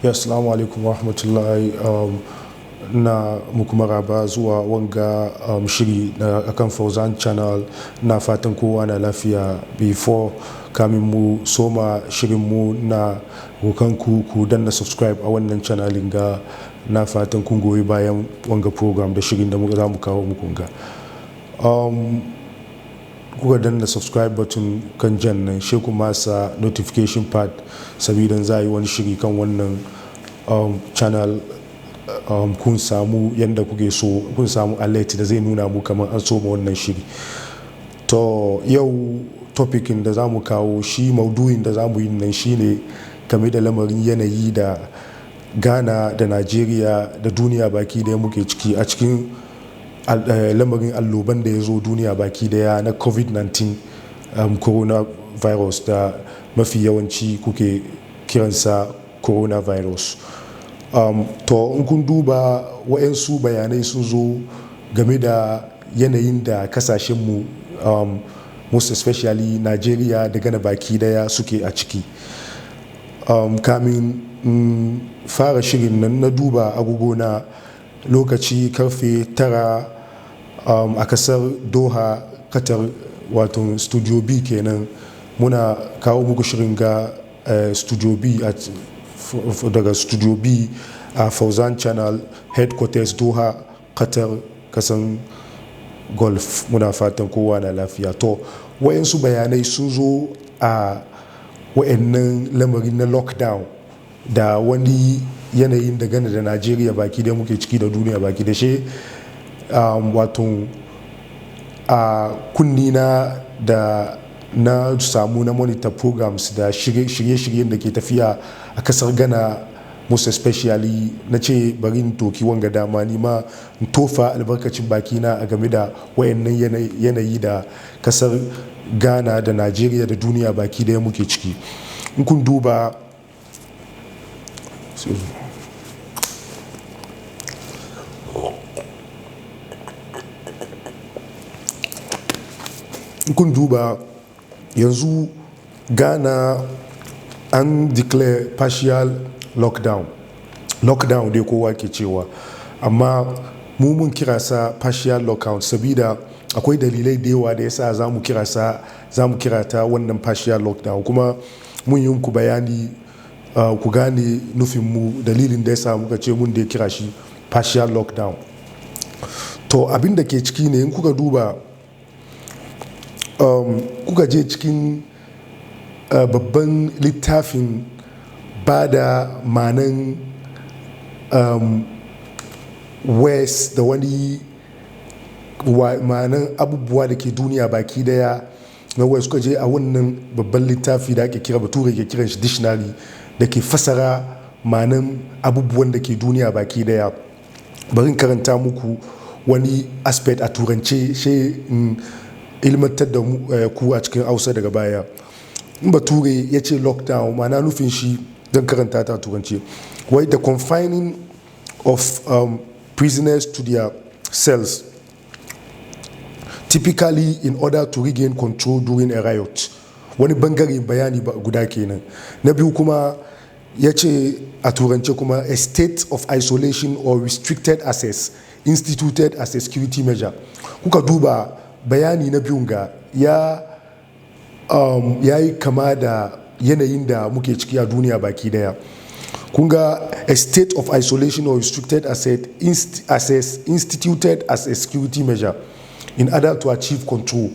Ya, assalamu alaikum wa rahmatullahi. Na muku maraba zuwa wanga shiri na akan Fauzan Channel. Na fatan kowa na lafiya. Before kamin mu soma shirin mu na rokanku ku danna subscribe a wannan channelin ga. Na fatan kun goyi bayan wanga program da shirin da za mu kawo muku ga. Kuka danna subscribe button kan jan nan shi kuma sa notification part saboda za yi wani shiri kan wannan channel. Kun samu yadda kuke so, kun samu alert da zai nuna mu kamar an soma wannan shiri. To yau topicin da za mu kawo shi, maudu'in da za mu yi nan shine game da lamarin yanayi da Ghana da Nigeria da duniya baki daya muke ciki a cikin lamarin alloban da ya zo duniya baki daya na COVID-19 coronavirus da mafi yawanci kuke kiransa coronavirus. To in kun duba wa'yansu bayanai sun zo game da yanayin da kasashenmu, most especially Nigeria da Ghana baki daya suke a ciki. Kamin fara shirin nan na duba agogo na lokaci karfe 9 a kasar Doha, Qatar, wato Studio B kenan. Muna kawo muku shirin ga Studio B daga Studio B a Fauzan Channel headquarters Doha, Qatar, kasan Gulf. Muna fatan kowa na lafiya. To wayansu bayanai sun zo a wayannan lamarin na lockdown da wani yanayin da Ghana da Nigeria baki da muke ciki da duniya baki da shi. Wato a kunni da na samu na monitor programs da shirye-shiryen da ke tafiya a kasar Ghana, most especially na ce bari in toki wanga dama ni ma in tofa albarkacin bakina a game da wayannan yanayi da kasar Ghana da Nigeria da duniya baki daya muke ciki. In kun duba yanzu Ghana an declare partial lockdown dai kowa ke cewa, amma mu mun kira sa partial lockdown sabida akwai dalilai da yawa da yasa za mu kira ta wannan partial lockdown, kuma mun yi ku bayani ku gane nufin mu, dalilin da yasa muka ce mun da kira shi partial lockdown. To abin da ke ciki ne in kuka duba kuka je cikin babban littafin ba da manan west da wani manan abubuwa da ke duniya baki daya na west, kuka je a wannan babban littafi da ake kira, bature ke kiran shi dictionary, da ke fasara manan abubuwan da ke duniya baki daya. Bari in karanta muku wani aspect a turance shi ilmantar da ku a cikin Hausa daga baya. In bature ya ce lockdown, ma'ana nufin shi don karanta ta turance, wai the confining of prisoners to their cells, typically in order to regain control during a riot. Wani bangare bayani guda kenan. Na biyu kuma ya ce a turance kuma a state of isolation or restricted access instituted as a security measure. Kuka duba bayani na biyun ga ya yi kama da yanayin da muke ciki a duniya baki daya. Kunga a state of isolation or restricted access instituted as a security measure in order to achieve control.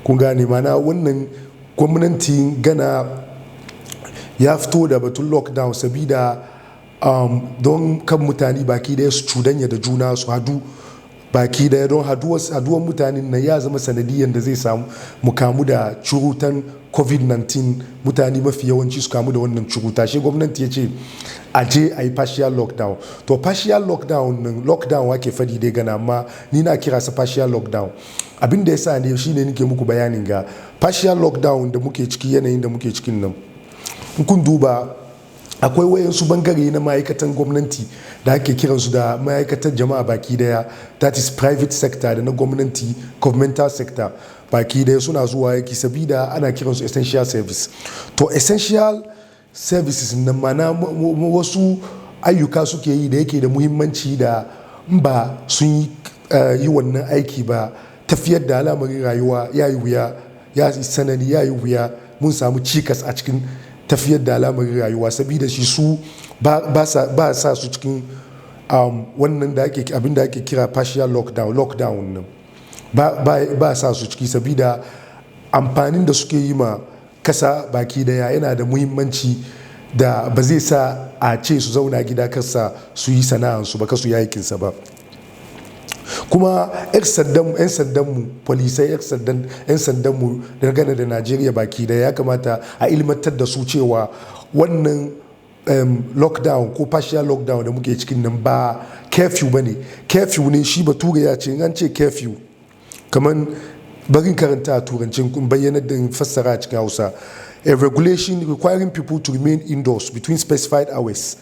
Kunga ne mana wannan gwamnatin Ghana ya fito da batun lockdown sabida don kan mutane baki daya su cudanya da juna, su hadu baki daya, don haduwan mutanen nan ya zama sanadiyan da zai samu mu kamu da curutan COVID-19. Mutane mafi yawanci su kamu da wannan curuta, shi gwamnati ya ce a je a yi partial lockdown. To partial lockdown wake fadi dai Ghana, amma ni na kira sa partial lockdown. Abin da ya sa ne shine nake muku bayanin ga partial lockdown da muke ciki, yanayin da muke cikin nan. In kun duba akwai wayansu bangare na ma'aikatan gwamnati da ake kiransu da ma'aikatan jama'a baki daya, that is private sector da na gwamnati, governmental sector baki daya suna zuwa yaki sabida ana kiransu essential service. To essential services nan mana wasu ayyuka suke yi da yake da muhimmanci da ba sun yi wannan aiki ba tafiyar da al'amarin rayuwa ya yi wuya ya sanani ya yi wuya mun samu cikas a cikin tafiyar da al'amarin rayuwa saboda shi su ba sa su cikin wannan da abin da ake kira partial lockdown nan ba sa su ciki saboda amfanin da suke yi ma kasa baki daya yana da muhimmanci da ba zai sa a ce su zauna gida kasa su yi sana'ansu ba kasu yi aikinsa ba. Kuma 'yan sandanmu polisai 'yan sandanmu dangane da Najeriya baki daya ya kamata a ilmantar da su cewa wannan lockdown ko partial lockdown da muke cikin nan ba curfew ba ne. Curfew ne shi bature ya ce an ce curfew kamar barin karanta a turancin kun bayyana da fassara a cikin Hausa. A regulation requiring people to remain indoors between specified hours,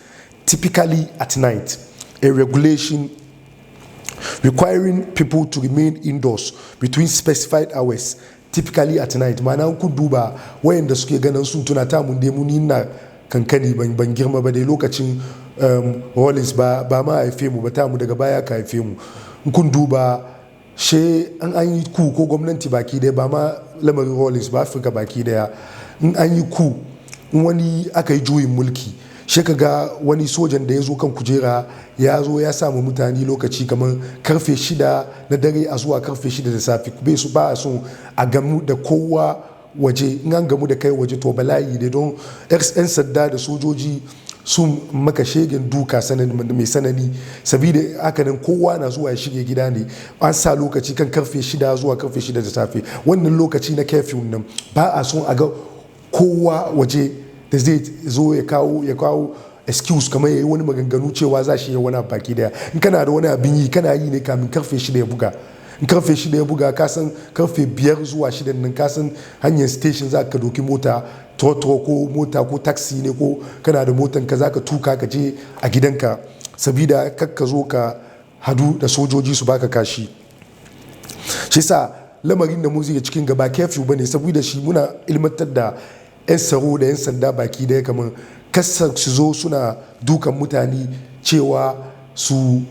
typically at night. A regulation requiring people to remain indoors between specified hours, typically at night. Ma'ana kun duba wayanda suke ganin sun tuna ta mun dai muni na kankani ban girma ba dai lokacin Rollins ba ma haife mu ba ta mu daga baya ka haife mu. Kun duba she an yi ku ko gwamnati baki daya ba ma lamarin Rollins ba Afirka baki daya in an yi ku in wani aka yi juyin mulki she kaga wani sojan da ya zo kan kujera ya zo ya samu mutane lokaci kamar karfe 6 na dare a zuwa karfe 6 da safe bai su ba so a gamu da kowa waje in an gamu da kai waje to bala'i ne don 'yan sanda da sojoji sun maka shegen duka mai sanani saboda haka nan kowa na zuwa ya shige gida ne an sa lokaci kan karfe 6 zuwa karfe 6 da safe wannan lokaci na curfew nan ba a son a ga kowa waje da zai zo ya kawo excuse kamar yayi wani maganganu cewa za shi yi wani baki daya in kana da wani abin yi kana yi ne kamin karfe 6 ya buga in karfe 6 ya buga ka san karfe 5 zuwa 6 nan ka san hanyar station za ka doki mota trotro ko mota ko taxi ne ko kana da motan ka za ka tuka ka je a gidanka sabida kakka zo ka hadu da sojoji su baka kashi. Shi sa lamarin da mu zai cikin gaba curfew bane saboda shi muna ilmantar da 'yan tsaro da 'yan sanda baki daya kamar kasar su zo suna dukan mutane cewa su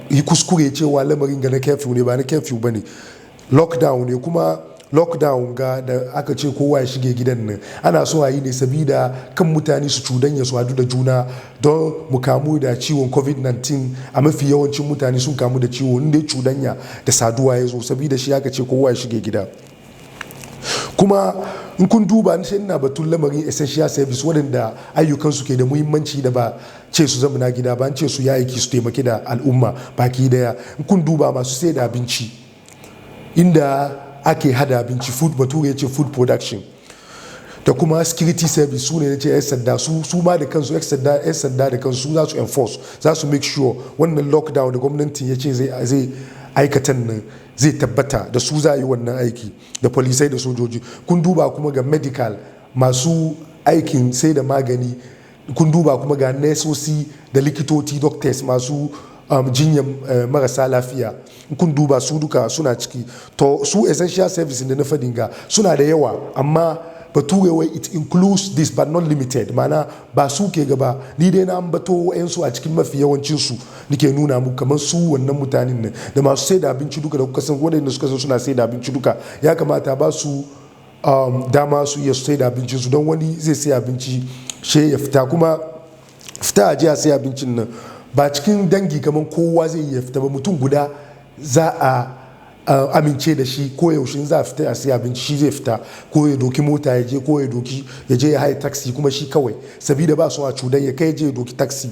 yi kuskure cewa lamarin ga na curfew ne ba na curfew ba ne lockdown ne. Kuma lockdown ga da aka ce kowa ya shige gidan nan ana so a yi ne sabida kan mutane su cudanya su hadu da juna don mu kamu da ciwon covid-19 a mafi yawancin mutane sun kamu da ciwo inda cudanya da saduwa ya zo sabida shi aka ce kowa ya shige gida. Kuma in kun duba shi ina batun lamarin essential service waɗanda ayyukansu ke da muhimmanci da ba ce su zama na gida ba an ce su ya aiki su taimaki da al'umma baki daya. In kun duba masu sai da abinci inda ake hada abinci food bature ya ce food production da kuma security service su ne ce 'yan sanda su ma da kansu 'yan sanda da kansu za su enforce za su make sure wannan lockdown da gwamnati ya ce zai aikatan nan zai tabbata da su za a yi wannan aiki da polisai da sojoji. Kun duba kuma ga medical masu aikin sai da magani kun duba kuma ga nesosi da likitoci doctors masu jinyar marasa lafiya kun duba su duka suna ciki to su essential service da na fadin ga suna da yawa amma bature wai it includes this but not limited mana ba su ke gaba ni dai na ambato yansu a cikin mafi yawancin su nike nuna mu kamar su wannan mutanen nan da masu sai da abinci duka da kuka san wadanda suka san suna sai da abinci duka ya kamata ba su dama su iya sai da abincin su don wani zai sai abinci she ya fita kuma fita a jiya sai abincin nan ba cikin dangi kamar kowa zai iya fita ba mutum guda za a amince da shi ko yaushe za a fita a sai abinci shi zai fita ko ya doki mota ya je ko ya je ya haye taxi kuma shi kawai sabida ba su a cudan ya kai je ya doki taxi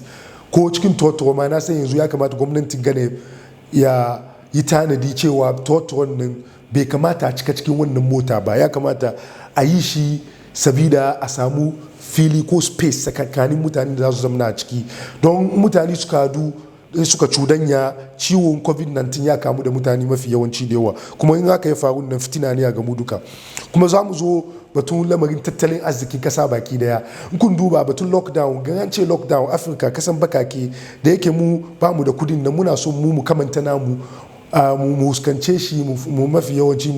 ko cikin totoro ma na san yanzu ya kamata gwamnatin gane ya yi tanadi cewa totoron nan bai kamata a cika cikin wannan mota ba ya kamata a yi shi sabida a samu fili ko space tsakanin mutane da za su zama a ciki don mutane suka cudanya ciwon covid-19 ya kamu da mutane mafi yawanci da yawa kuma in haka ya faru nan fitina ne a gamu duka. Kuma za mu zo batun lamarin tattalin arzikin kasa baki daya in kun duba batun lockdown gan ce lockdown Afirka kasan bakake da yake mu ba mu da kudin nan muna so mu kamanta namu mu huskance shi mu mafi yawanci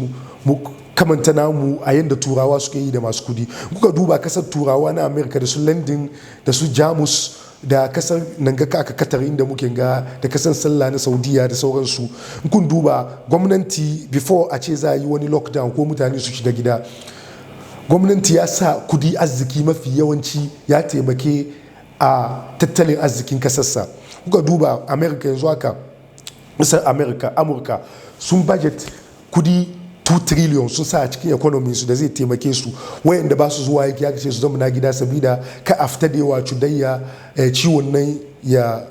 mu kamanta namu a yadda turawa suke yi da masu kudi. Kuka duba kasar turawa na Amerika da su London da su Jamus da kasar nan ga aka Qatar inda muke ga da kasar sallah na Saudiya da sauransu, kun duba gwamnati before a ce za a yi wani lockdown ko mutane su shiga gida, gwamnati ya sa kudi arziki mafi yawanci ya taimake a tattalin arzikin kasarsa. Kuka duba Amerika yanzu haka, kasar Amurka sun budget kudi 2 trillion sun sa a cikin economy su da zai taimake su wayanda ba su zuwa aiki aka ce su zama na gida sabida ka a fita da yawa cudayya ciwon nan ya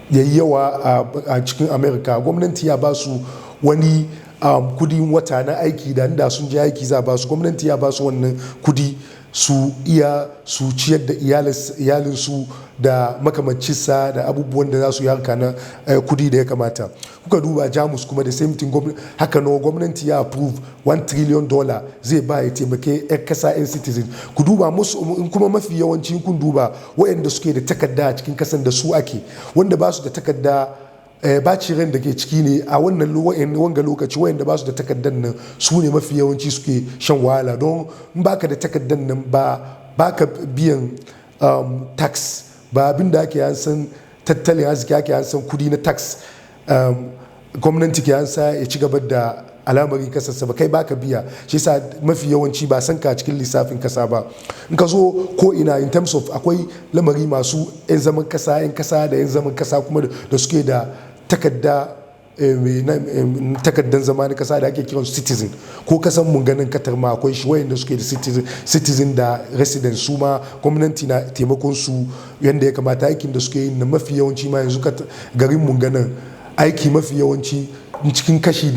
yi yawa a cikin Amerika. Gwamnati ya ba su wani kudin wata na aiki da inda sun je aiki za ba su, gwamnati ya ba su wannan kudi su iya su ciyar da iyalinsu da makamancinsa da abubuwan da za su yi harka na kudi da ya kamata. Kuka duba Jamus kuma da same thing, haka nawa gwamnati ya approve $1 trillion zai ba ya taimake 'yan kasa 'yan citizen. Ku duba musu kuma mafi yawanci kun duba waɗanda suke da takarda a cikin kasan da su ake, wanda ba su da takarda baci ran da ke ciki ne a wannan wanga lokaci wayanda ba su da takardar nan su ne mafi yawanci suke shan wahala, don in baka da takardar nan ba ka biyan tax, ba abin da ake san tattalin arziki ake san kudi na tax gwamnati ke ansa ya ci gaba da al'amari kasarsa ba, kai baka biya, shi yasa mafi yawanci ba san ka cikin lissafin kasa ba. In ka zo ko ina in terms of akwai lamari masu 'yan zaman kasa 'yan kasa da 'yan zaman kasa kuma da suke da takaddan zama na kasa da ake kiran citizen, ko kasan mun ganin Qatar ma akwai shi wayanda suke da citizen da resident, su ma gwamnati na taimakon su yanda ya kamata. Aikin da suke yi na mafi yawanci ma yanzu garin mun ganin aiki mafi yawanci cikin kashi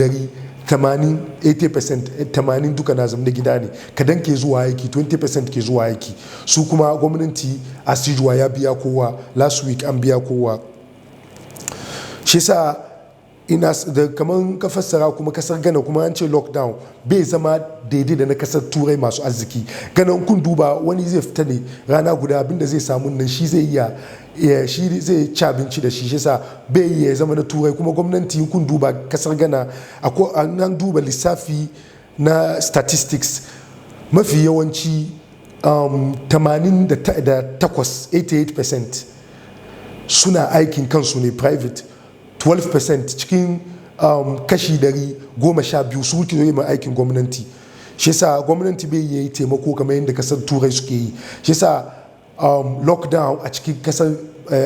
80% duka na zama gida ne, kadan ke zuwa aiki, 20% ke zuwa aiki. Su kuma gwamnati asijuwa ya biya kowa, last week an biya kowa. Shi sa ina da kaman ka fassara kuma kasar Ghana kuma an ce lockdown bai zama daidai da na kasar turai masu arziki. Ghana kun duba wani zai fita ne rana guda, abinda zai samu nan shi zai iya shi zai ci abinci da shi sa bai iya zama na turai. kuma gwamnati kun duba kasar Ghana an duba lissafi na statistics mafi yawanci 88% suna aikin kansu ne private, 12% cikin kashi 112 su wuce yi mai aikin gwamnati. Shi sa gwamnati bai yi taimako kamar yadda kasar turai suke yi. Shi sa lockdown a cikin kasar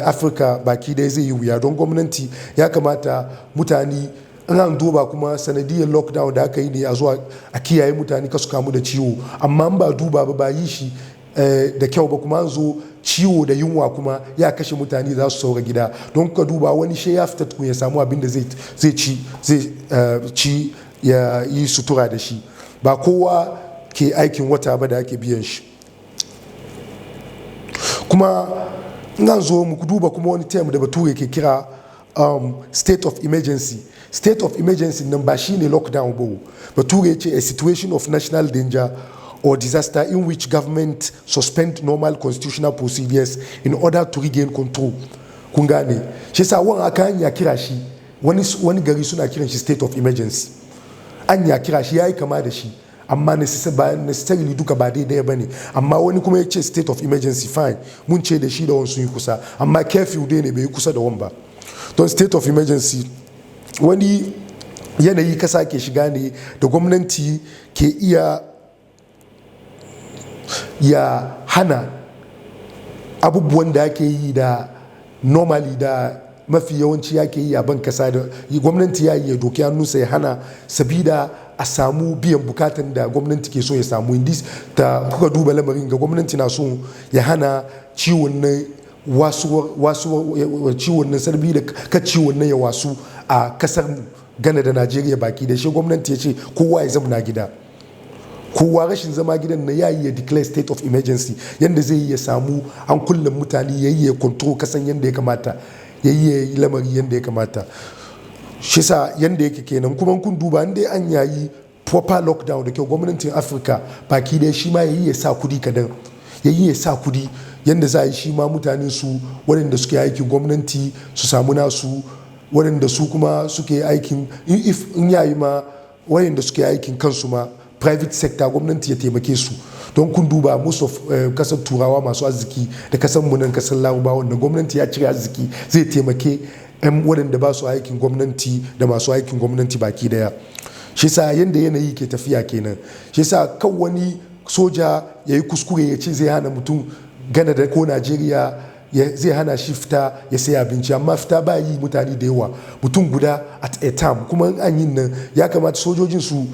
Afirka baki dai zai yi wuya, don gwamnati ya kamata mutane an duba kuma sanadiyar lockdown da aka yi ne a zuwa a kiyaye mutane kasu kamu da ciwo, amma ba duba ba yi shi da kyau ba kuma an zo ciwo da yunwa kuma ya kashe mutane za su saura gida. Don ka duba wani shi ya fita tukun ya samu abin da zai ci ya yi sutura da shi, ba kowa ke aikin wata ba da ake biyan shi. Kuma nan zo mu duba kuma wani term da bature ke kira state of emergency. State of emergency nan ba shine lockdown ba, bature ce a situation of national danger or disaster in which government suspend normal constitutional procedures in order to regain control. Kun gane? Shi sa wani aka ya kira shi, wani gari suna kiran shi state of emergency, an ya kira shi ya yi kama da shi, amma necessarily duka ba daidai ba ne. Amma wani kuma ya ce state of emergency, fine, mun ce da shi da wani sun yi kusa, amma curfew dai ne bai yi kusa da wani ba. Don state of emergency wani yanayi kasa ke shiga ne da gwamnati ke iya ya hana abubuwan da ake yi da normally da mafi yawanci ake yi a ban kasa, da gwamnati ya yi ya doki hannunsa ya hana sabida a samu biyan bukatan da gwamnati ke so ya samu. Indis da kuka duba lamarin ga gwamnati na so ya hana ciwon na ciwon na sarbi da ka ciwon na ya wasu a kasar Ghana da Najeriya baki da shi gwamnati ya ce kowa ya zama na gida. Kowa rashin zama gidan na yayi ya declare state of emergency yanda zai yi ya samu an kullum mutane yayi ya control kasan yanda ya kamata, yayi ya yi lamari yanda ya kamata. Shi sa yanda yake kenan. Kuma kun duba inda an yayi proper lockdown da kyau, gwamnatin Afirka baki da shi ma yayi ya sa kudi kadan, yayi ya sa kudi yanda za a yi shi ma mutanen su waɗanda suke aikin gwamnati su samu nasu, waɗanda su kuma suke aikin in yayi ma wayanda suke aikin kansu ma private sector gwamnati ya taimake su don kun duba most of kasar turawa masu arziki da kasar mu nan kasar Larabawa wanda gwamnati ya cire arziki zai taimake yan waɗanda ba su aikin gwamnati da masu aikin gwamnati baki daya. Shi sa yanda yanayi ke tafiya kenan. Shi sa kan wani soja ya yi kuskure ya ce zai hana mutum Ghana da ko Najeriya zai hana shi fita ya sai abinci, amma fita ba yi mutane da yawa mutum guda at a time. Kuma an yin nan ya kamata sojojin su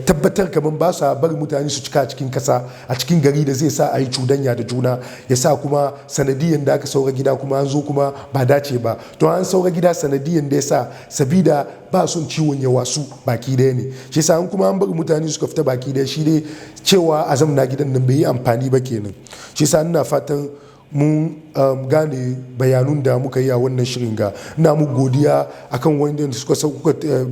tabbatar kamar ba sa bari mutane su cika a cikin kasa a cikin gari da zai sa a yi cudanya da juna, ya sa kuma sanadiyan da aka saura gida kuma an zo kuma ba dace ba. To an saura gida sanadiyan da ya sa sabida ba son ciwon ya wasu baki daya ne. Shi yasa an kuma an bari mutane suka fita baki daya shi dai cewa a zamna gidan nan bai yi amfani ba kenan. Shi yasa ina fatan mun gane bayanun da muka yi a wannan shirin ga. Ina mu godiya akan wanda suka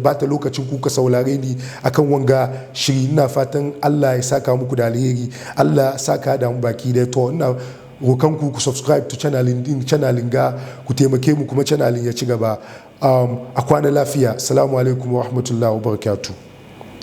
bata lokacin kuka saurare ni akan wanga shiri. Ina fatan Allah ya saka muku da alheri, Allah saka da mu baki da. To ina rokan ku subscribe to channelin ga, ku taimake mu kuma channelin ya ci gaba. A kwana lafiya. Assalamu alaikum wa rahmatullahi wa barakatuh.